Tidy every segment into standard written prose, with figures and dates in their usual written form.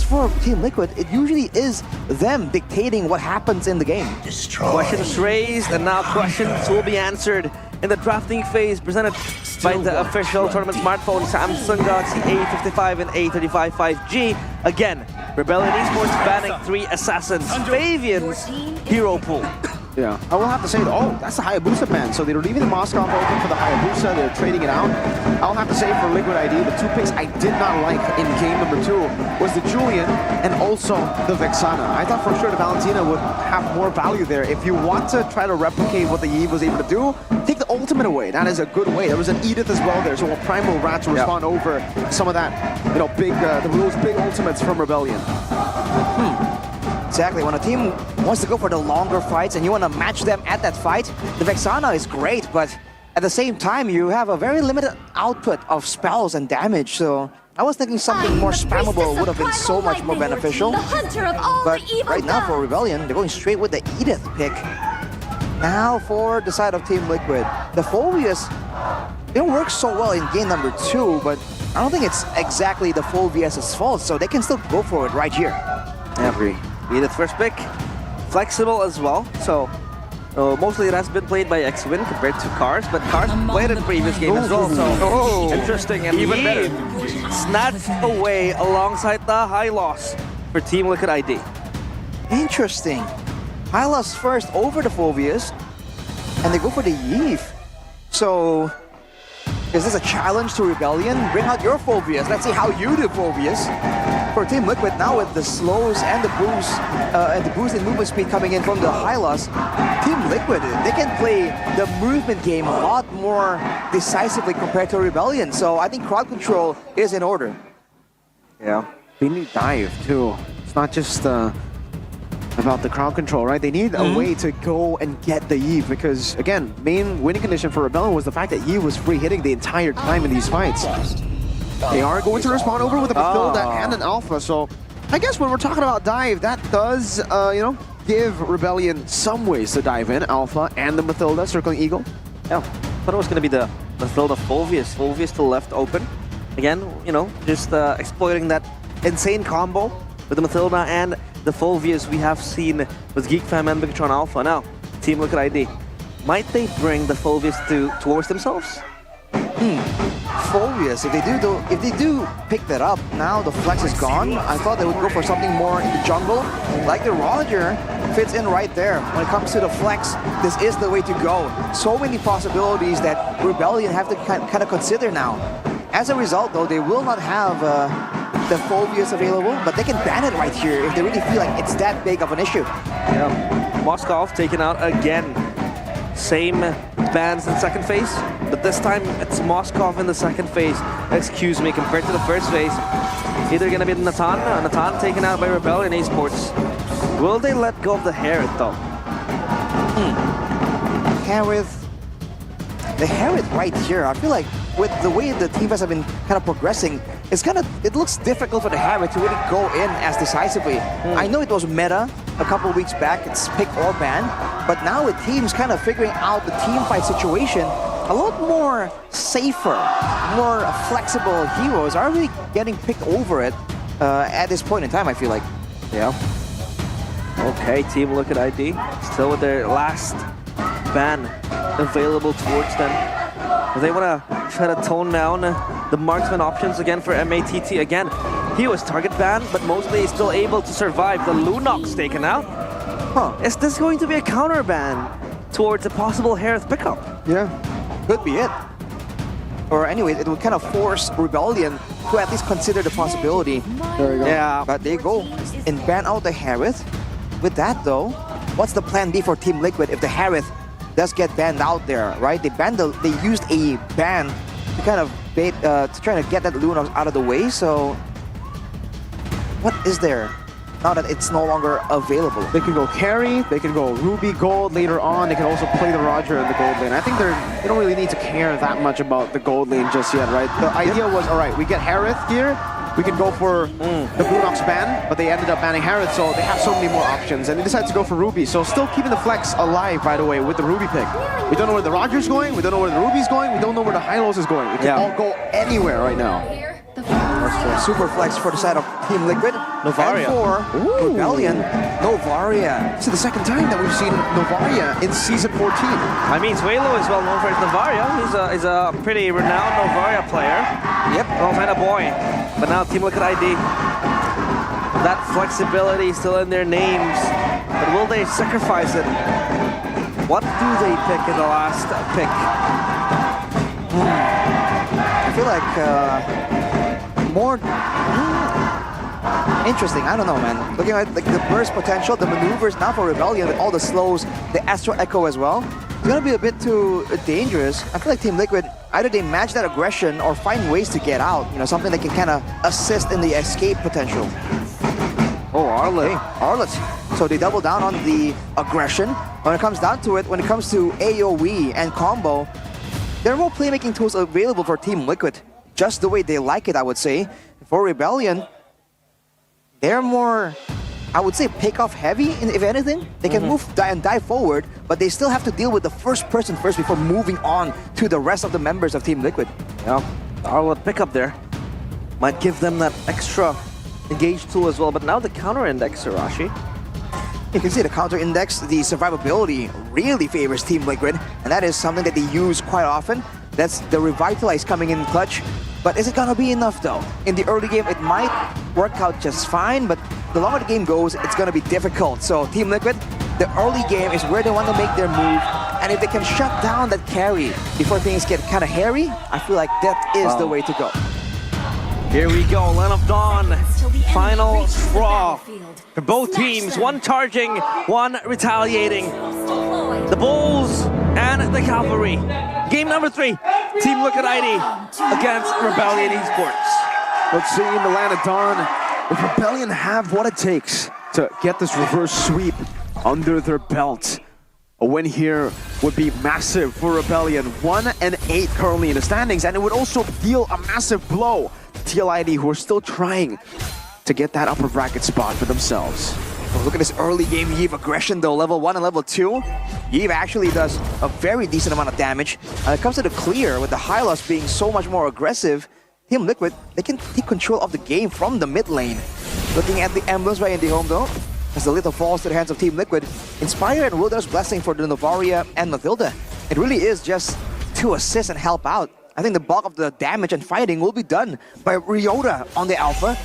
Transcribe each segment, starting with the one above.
for Team Liquid, it usually is them dictating what happens in the game. Questions raised, and now questions will be answered in the drafting phase presented by the official tournament smartphone Samsung Galaxy A55 and A35 5G. Again, Rebellion Esports banning 3 assassins. Fabian's hero pool. Yeah, I will have to say, oh, that's the Hayabusa ban. So they're leaving the Moscow open for the Hayabusa. They're trading it out. I'll have to say for Liquid ID, the 2 picks I did not like in game number 2 was the Julian and also the Vexana. I thought for sure the Valentina would have more value there. If you want to try to replicate what the Eve was able to do, take the ultimate away. That is a good way. There was an Edith as well there, so a Primal Rat to respond over some of that, you know, big, those big ultimates from Rebellion. Exactly, when a team wants to go for the longer fights and you want to match them at that fight, the Vexana is great, but at the same time, you have a very limited output of spells and damage, so I was thinking something more spammable would have been so much more beneficial. But right now for Rebellion, they're going straight with the Edith pick. Now for the side of Team Liquid, the Phobius didn't work so well in game number 2, but I don't think it's exactly the Phobius' fault, so they can still go for it right here. I agree. Edith first pick, flexible as well, so mostly it has been played by X-Win compared to Cars, but Cars played in the previous game as well, so interesting, and even better. Snatched away alongside the high loss for Team Liquid ID. Interesting. Hylas first over the Phobius, and they go for the Eve. So, is this a challenge to Rebellion? Bring out your Phobius. Let's see how you do Phobius. For Team Liquid, now with the slows and the boost in movement speed coming in from the Hylas, Team Liquid, they can play the movement game a lot more decisively compared to Rebellion. So I think crowd control is in order. Yeah, they need dive too. It's not just about the crowd control, right? They need a way to go and get the Eve because, again, main winning condition for Rebellion was the fact that Eve was free hitting the entire time in these fights. They are going to respond over with a Mathilda and an Alpha, so I guess when we're talking about dive, that does, you know, give Rebellion some ways to dive in. Alpha and the Mathilda circling Eagle. Yeah, thought it was going to be the Mathilda Phobius. Phobius still left open. Again, you know, just exploiting that insane combo with the Mathilda and the Phobius we have seen with GeekFam and Bigatron Alpha. Now, Team Liquid ID, might they bring the Phobius towards themselves? Phobius, if they do pick that up, now the flex is gone. I thought they would go for something more in the jungle. Like the Roger fits in right there. When it comes to the flex, this is the way to go. So many possibilities that Rebellion have to kind of consider now. As a result, though, they will not have the Phobius available, but they can ban it right here if they really feel like it's that big of an issue. Yeah, Moskov taken out again. Same bans in second phase, but this time it's Moskov in the second phase. Excuse me, compared to the first phase. Either gonna be Natan taken out by Rebellion Esports. Will they let go of the Harith though? The Harith right here, I feel like with the way the team have been kind of progressing, it looks difficult for the Harith to really go in as decisively. I know it was meta a couple weeks back, it's pick or ban, but now with teams kind of figuring out the team fight situation, a lot more safer, more flexible heroes are really getting picked over it at this point in time, I feel like. Yeah. Okay, Team Liquid ID, still with their last ban available towards them. They want to try to tone down the marksman options again for MATT. Again, he was target banned, but mostly he's still able to survive. The Lunox taken out. Is this going to be a counter ban towards a possible Harith pickup? Yeah, could be it. Or anyway, it would kind of force Rebellion to at least consider the possibility. There we go. Yeah, but they go and ban out the Harith. With that though, what's the plan B for Team Liquid if the Harith does get banned out there, right? They used a ban to kind of bait, to try to get that Lunox out of the way, so what is there now that it's no longer available? They can go carry, they can go Ruby Gold later on, they can also play the Roger in the gold lane. I think they don't really need to care that much about the gold lane just yet, right? The idea was, all right, we get Harith here, we can go for the Lunox ban, but they ended up banning Harith, so they have so many more options, and they decided to go for Ruby. So still keeping the flex alive, by the way, with the Ruby pick. We don't know where the Roger's going, we don't know where the Ruby's going, we don't know where the Hylos is going. It can all go anywhere right now. That's So super flex for the side of Team Liquid. Novaria. And for Rebellion, Novaria. This is the second time that we've seen Novaria in Season 14. I mean, Zuelo is well known for his Novaria. He's a pretty renowned Novaria player. Yep. Well, kind of boy. But now Team Liquid ID. That flexibility is still in their names. But will they sacrifice it? What do they pick in the last pick? I feel like more interesting. I don't know, man. Looking at like the burst potential, the maneuvers now for Rebellion with all the slows, the Astro Echo as well. It's gonna be a bit too dangerous. I feel like Team Liquid, either they match that aggression or find ways to get out. You know, something that can kind of assist in the escape potential. Oh, Arlet. Hey, Arlet. So they double down on the aggression. When it comes down to it, when it comes to AoE and combo, there are more playmaking tools available for Team Liquid, just the way they like it, I would say. For Rebellion, they're more, I would say, pick-off heavy, if anything. They can move and dive forward, but they still have to deal with the first person first before moving on to the rest of the members of Team Liquid. Yeah, Arlet pickup there might give them that extra engage tool as well, but now the counter index, Arashi. You can see the counter index, the survivability really favors Team Liquid, and that is something that they use quite often. That's the Revitalize coming in clutch. But is it gonna be enough though? In the early game, it might work out just fine, but the longer the game goes, it's gonna be difficult. So Team Liquid, the early game is where they want to make their move, and if they can shut down that carry before things get kind of hairy, I feel like that is the way to go. Here we go, Land of Dawn, final straw for both teams. One charging, one retaliating. The Bulls and the Cavalry. Game number 3, Team Liquid ID against Rebellion Esports. Let's see in the Land of Dawn, if Rebellion have what it takes to get this reverse sweep under their belt. A win here would be massive for Rebellion. 1-8 currently in the standings, and it would also deal a massive blow to TLID, who are still trying to get that upper bracket spot for themselves. Oh, look at this early game Yve aggression though, level 1 and level 2. Yve actually does a very decent amount of damage. When it comes to the clear, with the Hylos being so much more aggressive, Team Liquid, they can take control of the game from the mid lane. Looking at the emblems right in the home though, as the little falls to the hands of Team Liquid, Inspire and Wilder's Blessing for the Novaria and Mathilda. It really is just to assist and help out. I think the bulk of the damage and fighting will be done by Ryota on the Alpha.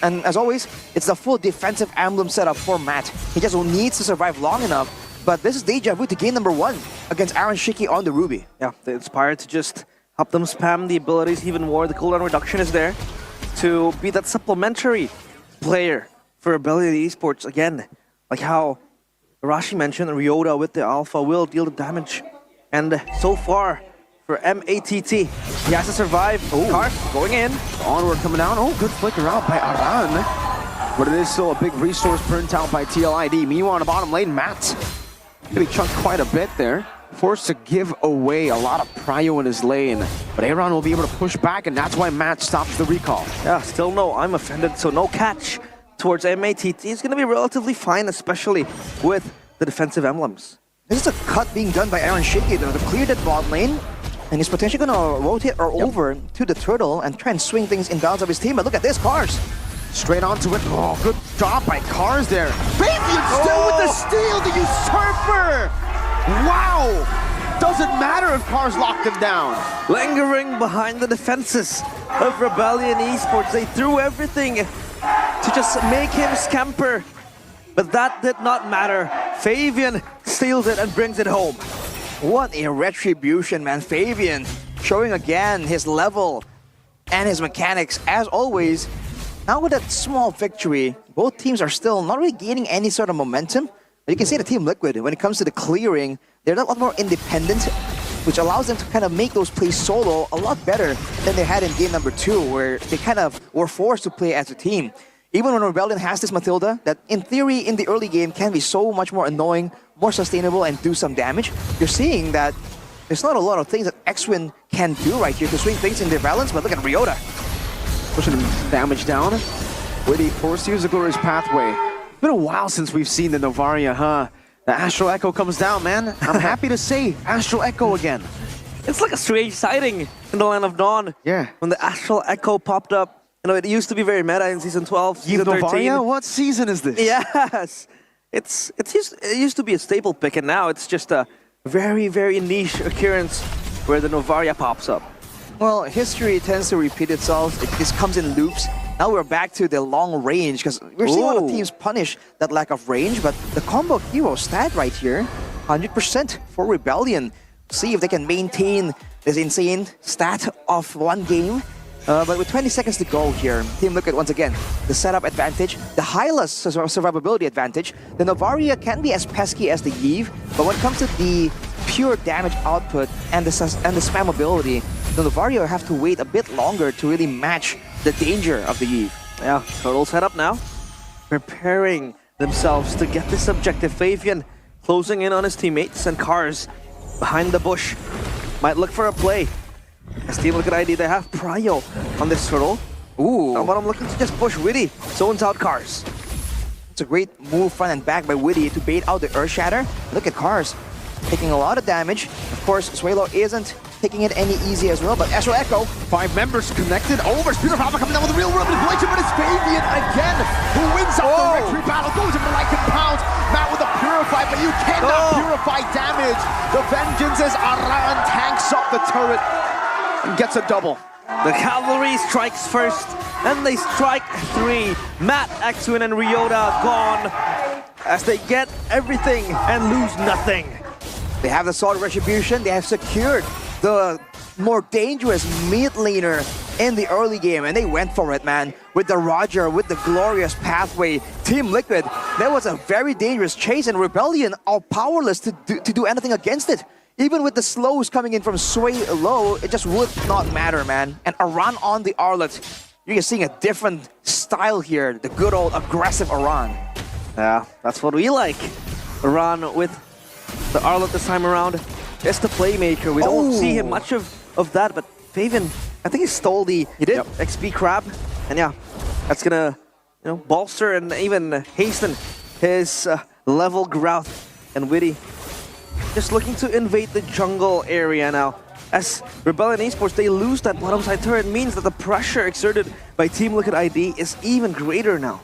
And as always, it's the full defensive emblem setup for Matt. He just needs to survive long enough. But this is Deja Vu to game number 1 against Aaron Shiki on the Ruby. Yeah, they inspired to just help them spam the abilities even more. The cooldown reduction is there to be that supplementary player for Rebellion Esports. Again, like how Arashi mentioned, Ryota with the Alpha will deal the damage. And so far, for MATT, he has to survive. Karth going in. Onward coming down. Oh, good flicker out by Aran. But it is still a big resource burnt out by TLID. Meanwhile, on the bottom lane, Matt getting chunked quite a bit there. Forced to give away a lot of prio in his lane. But Aaron will be able to push back, and that's why Matt stops the recall. Yeah, still no I'm offended, so no catch towards MATT. It's going to be relatively fine, especially with the defensive emblems. This is a cut being done by Aaron Shiki though, to clear that bot lane. And he's potentially gonna rotate or over to the turtle and try and swing things in bounds of his team. But look at this, Cars. Straight onto it. Oh, good job by Cars there. Fabian still with the steal, the usurper! Wow! Doesn't matter if Cars locked him down. Lingering behind the defenses of Rebellion Esports. They threw everything to just make him scamper. But that did not matter. Fabian steals it and brings it home. What a retribution, man. Fabian showing again his level and his mechanics as always. Now with that small victory, both teams are still not really gaining any sort of momentum. But you can see the Team Liquid, when it comes to the clearing, they're a lot more independent, which allows them to kind of make those plays solo a lot better than they had in game number 2, where they kind of were forced to play as a team. Even when Rebellion has this Mathilda, that in theory in the early game can be so much more annoying, more sustainable, and do some damage, you're seeing that there's not a lot of things that X-Win can do right here to swing things in their balance, but look at Ryota. Pushing damage down. Witty forced to use the Glorious Pathway. It's been a while since we've seen the Novaria, huh? The Astral Echo comes down, man. I'm happy to say Astral Echo again. It's like a strange sighting in the Land of Dawn. Yeah. When the Astral Echo popped up, You know, it used to be very meta in Season 12, Season 13. Novaria? What season is this? Yes! It used to be a staple pick, and now it's just a very, very niche occurrence where the Novaria pops up. Well, history tends to repeat itself. This comes in loops. Now we're back to the long range because we're seeing a lot of teams punish that lack of range, but the combo hero stat right here, 100% for Rebellion. See if they can maintain this insane stat of one game. But with 20 seconds to go here, Team Liquid once again, the setup advantage, the high-less survivability advantage. The Novaria can be as pesky as the Eve, but when it comes to the pure damage output and the spammability, the Novaria have to wait a bit longer to really match the danger of the Eve. Yeah, Turtle set up now, preparing themselves to get this objective. Fabian closing in on his teammates, and Cars behind the bush might look for a play. As Team Liquid ID, they have Prio on this Turtle. Ooh. But I'm looking to just push Witty. Zones out Cars. It's a great move front and back by Witty to bait out the Earth Shatter. Look at Cars taking a lot of damage. Of course, Suelo isn't taking it any easy as well, but Astral Echo. 5 members connected over. Spear of Alpha coming down with a real world manipulation, but it's Fabian again who wins out the victory battle. Goes into Lycan Pounds. Matt with a Purify, but you cannot purify damage. The Vengeance as Aran tanks up the turret and gets a double. The cavalry strikes first, and they strike 3. Matt, Axwin, and Ryota gone as they get everything and lose nothing. They have the Sword Retribution. They have secured the more dangerous mid laner in the early game, and they went for it, man. With the Roger, with the glorious pathway, Team Liquid, that was a very dangerous chase, and Rebellion are powerless to do anything against it. Even with the slows coming in from Sway low, it just would not matter, man. And a run on the Arlet, you're seeing a different style here, the good old aggressive Aran. Yeah, that's what we like. Aran with the Arlet this time around is the playmaker. We don't see him much of that, but Faven, I think he stole the XP crab. And yeah, that's gonna bolster and even hasten his level growth. And Witty just looking to invade the jungle area now. As Rebellion Esports, they lose that bottom side turret, means that the pressure exerted by Team Liquid ID is even greater now.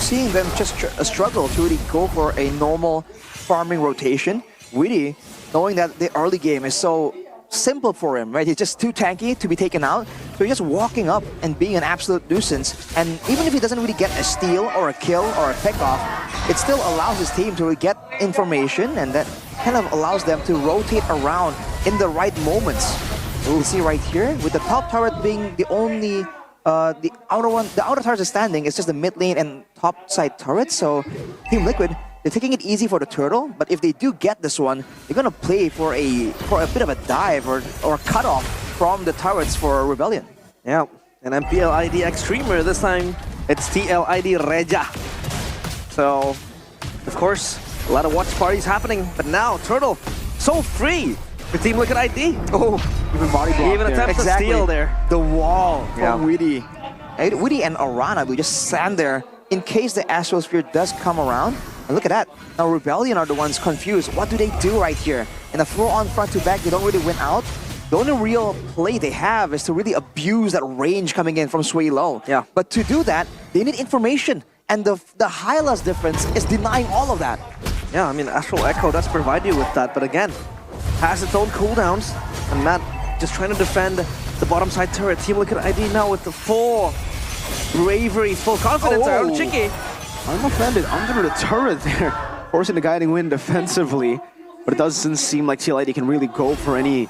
Seeing them just struggle to really go for a normal farming rotation, Witty, knowing that the early game is so simple for him, right? He's just too tanky to be taken out, so he's just walking up and being an absolute nuisance. And even if he doesn't really get a steal or a kill or a pick-off, it still allows his team to get information, and that kind of allows them to rotate around in the right moments. You see right here, with the top turret being the only, the outer turret is standing, it's just the mid lane and top side turret, so Team Liquid, they're taking it easy for the turtle, but if they do get this one, they're gonna play for a bit of a dive or a cutoff from the turrets for Rebellion. Yeah, and MPL ID Extremer, this time it's TLID Reja. So, of course, a lot of watch parties happening, but now Turtle so free for Team Liquid ID. Oh, even body block. Even attempts to steal there. The wall from Witty. Witty and Arana will just stand there in case the Astral Sphere does come around. And look at that. Now Rebellion are the ones confused. What do they do right here? In a full-on front-to-back, they don't really win out. The only real play they have is to really abuse that range coming in from Sway low. Yeah. But to do that, they need information. And the high-loss difference is denying all of that. Yeah, I mean, Astral Echo does provide you with that, but again, has its own cooldowns. And Matt just trying to defend the bottom side turret. Team Liquid ID now with the full bravery, full confidence. Chinky. Unoffended under the turret there, forcing the guiding wind defensively. But it doesn't seem like TLID can really go for any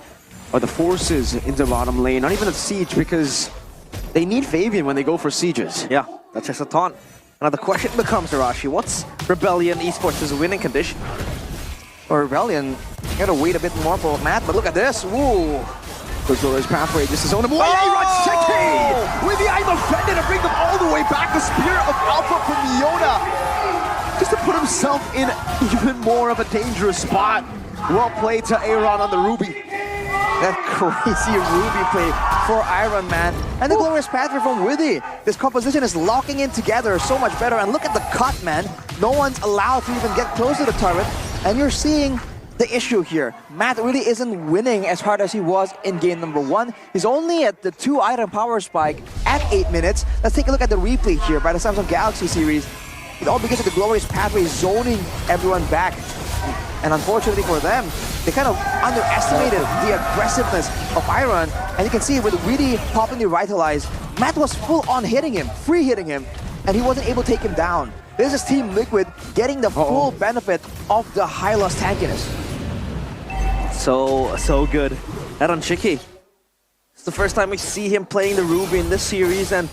of the forces into bottom lane, not even a siege, because they need Fabian when they go for sieges. Yeah, that's just a taunt. Now the question becomes, Arashi, what's Rebellion Esports' winning condition? For Rebellion, you gotta wait a bit more for Matt, but look at this. Woo! Quicksilver's pathway just his own. With the I'm offended to bring them all the way back. The Spear of Alpha from Yona, just to put himself in even more of a dangerous spot. Well played to Aaron on the Ruby. That crazy Ruby play for Iron Man. And the glorious pathway from Witty. This composition is locking in together so much better. And look at the cut, man. No one's allowed to even get close to the turret. And you're seeing the issue here. Matt really isn't winning as hard as he was in game number 1. He's only at the 2-item power spike at 8 minutes. Let's take a look at the replay here by the Samsung Galaxy series. It all begins with the glorious pathway zoning everyone back. And unfortunately for them, they kind of underestimated the aggressiveness of Iron. And you can see with Weedy popping the Revitalize, Matt was full on hitting him, free hitting him, and he wasn't able to take him down. This is Team Liquid getting the full benefit of the high loss tankiness. So good. Aaron Shiki. It's the first time we see him playing the Ruby in this series, and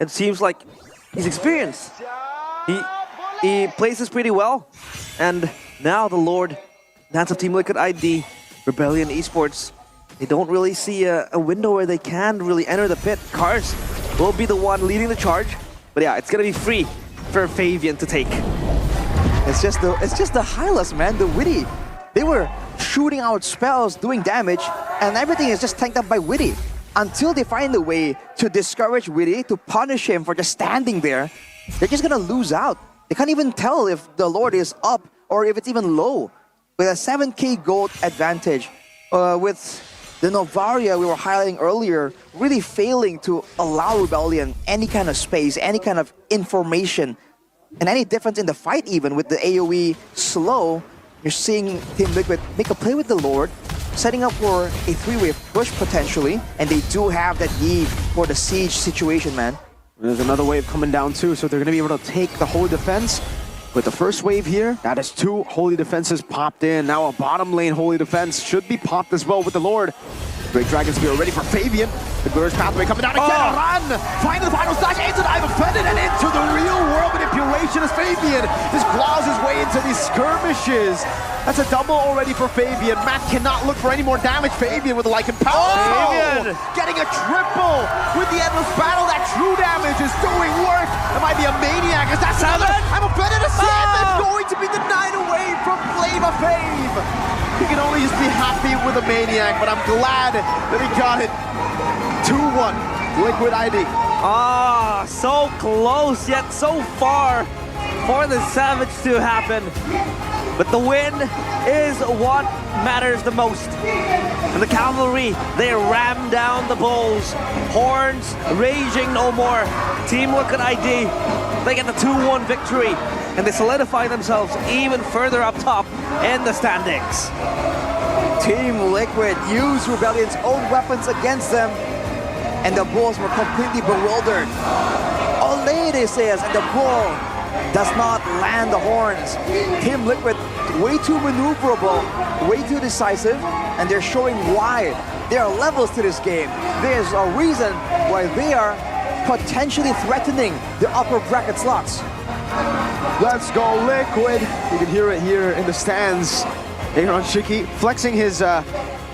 it seems like he's experienced. He plays this pretty well. And now the Lord, that's of Team Liquid ID, Rebellion Esports. They don't really see a window where they can really enter the pit. Cars will be the one leading the charge. But yeah, it's gonna be free for Fabian to take. It's just the Hylas, man, the Witty. They were shooting out spells, doing damage, and everything is just tanked up by Witty. Until they find a way to discourage Witty, to punish him for just standing there, they're just gonna lose out. They can't even tell if the Lord is up or if it's even low. With a 7k gold advantage, with the Novaria we were highlighting earlier, really failing to allow Rebellion any kind of space, any kind of information, and any difference in the fight even with the AoE slow. You're seeing Team Liquid make a play with the Lord, setting up for a 3-wave push potentially, and they do have that need for the siege situation, man. There's another wave coming down too, so they're going to be able to take the Holy Defense. With the first wave here, that is 2 Holy Defenses popped in. Now a bottom lane Holy Defense should be popped as well with the Lord. Great Dragon Spear ready for Fabian. The Glorious Pathway coming down again. Run! Find the final slash into the Eye of Offended and into the real world manipulation as Fabian just claws his way into these skirmishes. That's a double already for Fabian. Matt cannot look for any more damage. Fabian with the Lycan Power. Fabian Getting a triple with the Endless Battle. That true damage is doing work. It might be a Maniac. Is that another? I'm offended. A 7 going to be denied away from Flame of Fame. He can only just be happy with a Maniac, but I'm glad that he got it. 2-1, Liquid ID. Ah, so close yet so far for the Savage to happen. But the win is what matters the most. And the Cavalry, they ram down the Bulls. Horns raging no more. Team Liquid ID, they get the 2-1 victory. And they solidify themselves even further up top in the standings. Team Liquid used Rebellion's own weapons against them, and the Bulls were completely bewildered. Olay, they says, and the Bull does not land the horns. Team Liquid, way too maneuverable, way too decisive, and they're showing why. There are levels to this game. There's a reason why they are potentially threatening the upper bracket slots. Let's go Liquid. You can hear it here in the stands. Aaron Shiki flexing his